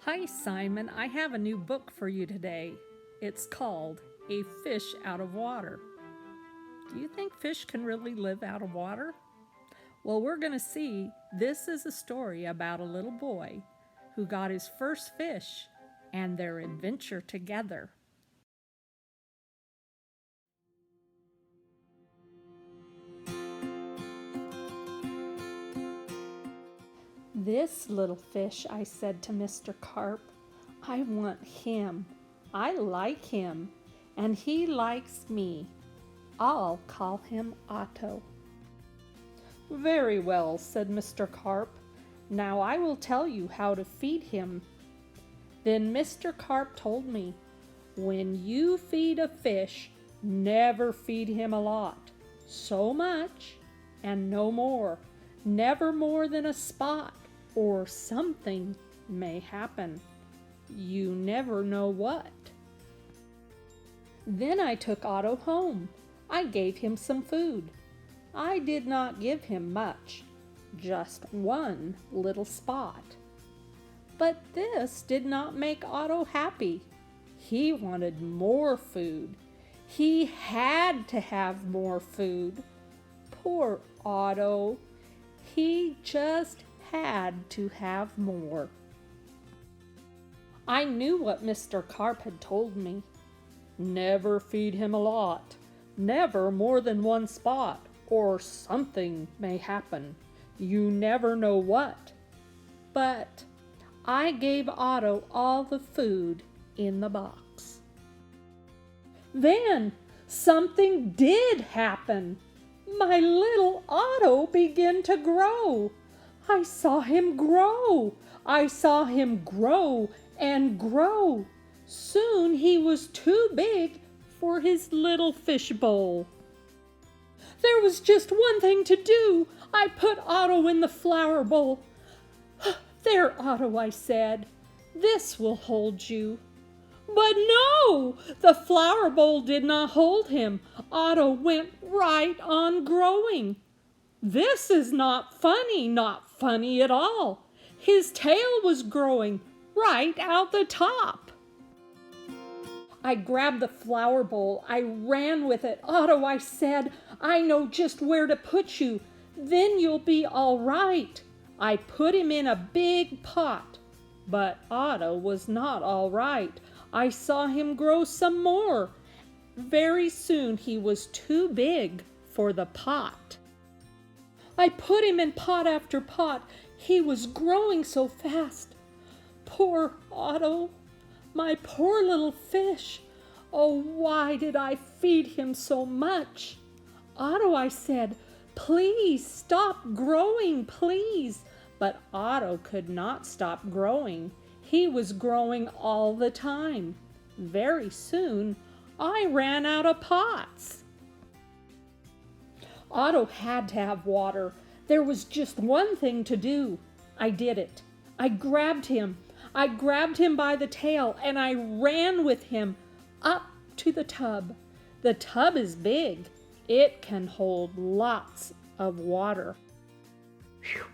Hi, Simon. I have a new book for you today. It's called A Fish Out of Water. Do you think fish can really live out of water? Well, we're going to see. This is a story about a little boy who got his first fish and their adventure together. "This little fish," I said to Mr. Carp, "I want him. I like him, and he likes me. I'll call him Otto." "Very well," said Mr. Carp. "Now I will tell you how to feed him." Then Mr. Carp told me, "When you feed a fish, never feed him a lot. So much and no more. Never more than a spot, or something may happen. You never know what." Then I took Otto home. I gave him some food. I did not give him much, just one little spot. But this did not make Otto happy. He wanted more food. He had to have more food. Poor Otto. He just had to have more. I knew what Mr. Carp had told me. Never feed him a lot. Never more than one spot, or something may happen. You never know what. But I gave Otto all the food in the box. Then something did happen. My little Otto began to grow. I saw him grow. I saw him grow and grow. Soon he was too big for his little fish bowl. There was just one thing to do. I put Otto in the flower bowl. "There, Otto," I said. "This will hold you." But no, the flower bowl did not hold him. Otto went right on growing. This is not funny at all. His tail was growing right out the top. I grabbed the flower bowl. I ran with it. "Otto," I said, "I know just where to put you. Then you'll be all right." I put him in a big pot. But Otto was not all right. I saw him grow some more. Very soon he was too big for the pot. I put him in pot after pot. He was growing so fast. Poor Otto, my poor little fish. Oh, why did I feed him so much? "Otto," I said, "please stop growing, please." But Otto could not stop growing. He was growing all the time. Very soon, I ran out of pots. Otto had to have water. There was just one thing to do. I did it. I grabbed him. I grabbed him by the tail and I ran with him up to the tub. The tub is big. It can hold lots of water. Whew.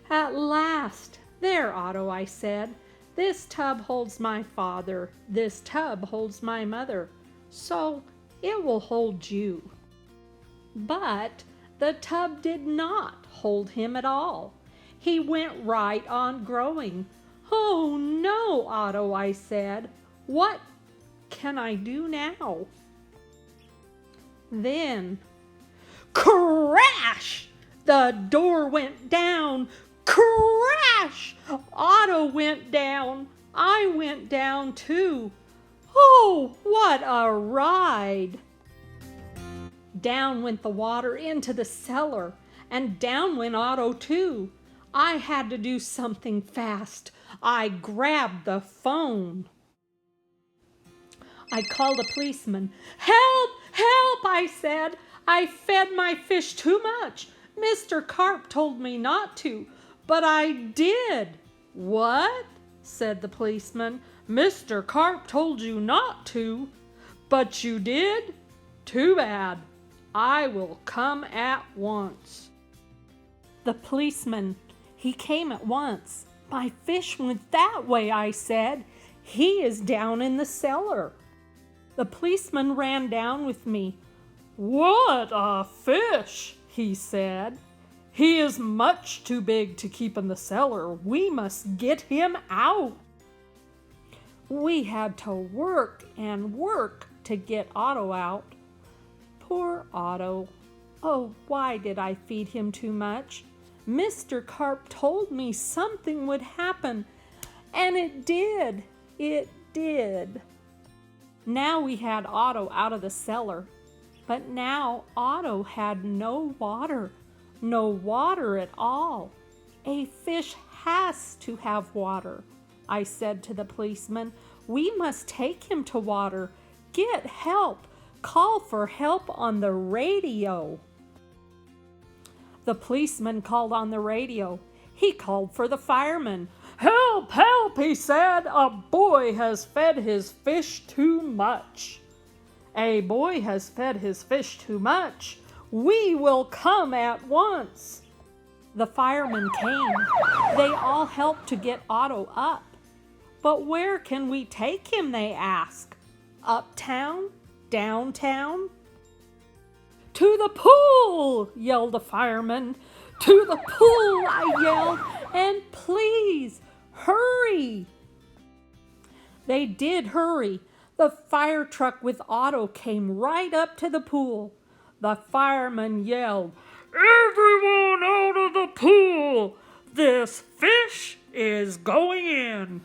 At last. "There, Otto," I said. "This tub holds my father. This tub holds my mother. So it will hold you." But the tub did not hold him at all. He went right on growing. "Oh no, Otto," I said. "What can I do now?" Then, crash! The door went down. Crash! Otto went down. I went down too. Oh, what a ride! Down went the water into the cellar, and down went Otto too. I had to do something fast. I grabbed the phone. I called a policeman. "Help! Help!" I said. "I fed my fish too much. Mr. Carp told me not to, but I did." "What?" said the policeman. "Mr. Carp told you not to, but you did? Too bad. I will come at once." The policeman, he came at once. My fish went that way, I said. He is down in the cellar. The policeman ran down with me. What a fish, he said. He is much too big to keep in the cellar. We must get him out. We had to work and work to get Otto out. Poor Otto. Oh, why did I feed him too much? Mr. Carp told me something would happen, and it did. It did. Now we had Otto out of the cellar, but now Otto had no water at all. A fish has to have water. I said to the policeman, we must take him to water. Get help. Call for help on the radio. The policeman called on the radio. He called for the fireman. Help, help, he said. A boy has fed his fish too much. A boy has fed his fish too much. We will come at once. The firemen came. They all helped to get Otto up. But where can we take him, they asked. Uptown? Downtown? To the pool, yelled the fireman. To the pool, I yelled, and please, hurry. They did hurry. The fire truck with Otto came right up to the pool. The fireman yelled, Everyone out of the pool! This fish is going in.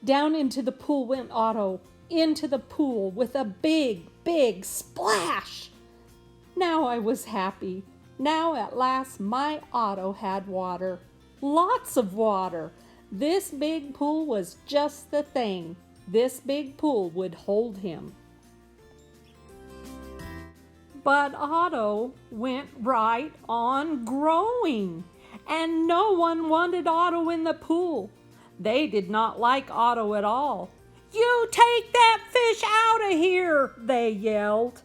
Down into the pool went Otto, into the pool with a big, big splash. Now I was happy. Now at last my Otto had water. Lots of water. This big pool was just the thing. This big pool would hold him. But Otto went right on growing, and no one wanted Otto in the pool. They did not like Otto at all. You take that fish out of here, they yelled.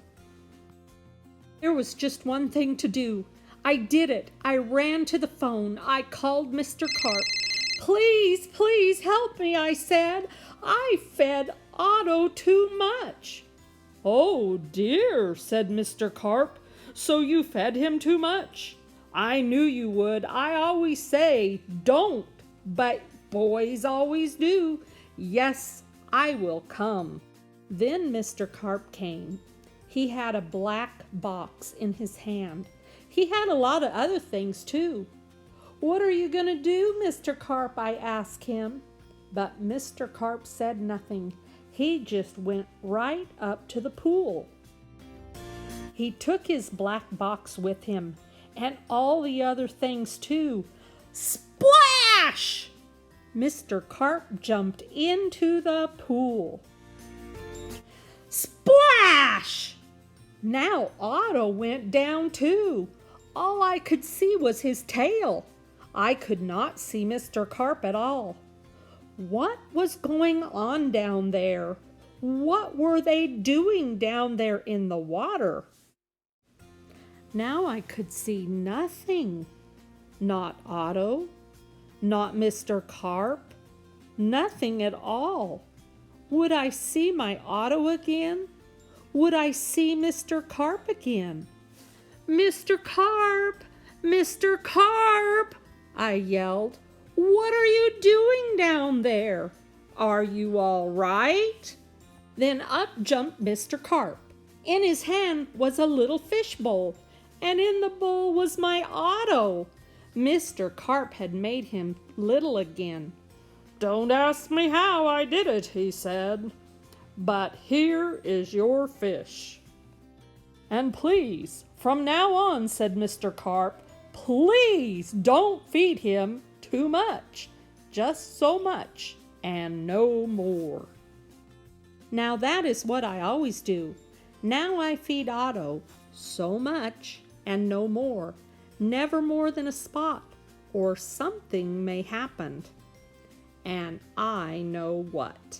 There was just one thing to do. I did it. I ran to the phone. I called Mr. Carp. Please, please help me, I said. I fed Otto too much. Oh dear, said Mr. Carp. So you fed him too much. I knew you would. I always say, don't, but boys always do. Yes, I will come. Then Mr. Carp came. He had a black box in his hand. He had a lot of other things too. What are you going to do, Mr. Carp? I asked him. But Mr. Carp said nothing. He just went right up to the pool. He took his black box with him and all the other things too. Splash! Mr. Carp jumped into the pool. Splash! Now Otto went down too. All I could see was his tail. I could not see Mr. Carp at all. What was going on down there? What were they doing down there in the water? Now I could see nothing. Not Otto, not Mr. Carp, nothing at all. Would I see my Otto again? Would I see Mr. Carp again? Mr. Carp! Mr. Carp! I yelled. What are you doing down there? Are you all right? Then up jumped Mr. Carp. In his hand was a little fish bowl, and in the bowl was my Otto. Mr. Carp had made him little again. Don't ask me how I did it, he said, but here is your fish. And please, from now on, said Mr. Carp, please don't feed him too much, just so much and no more. Now that is what I always do. Now I feed Otto so much and no more, never more than a spot, or something may happen. And I know what.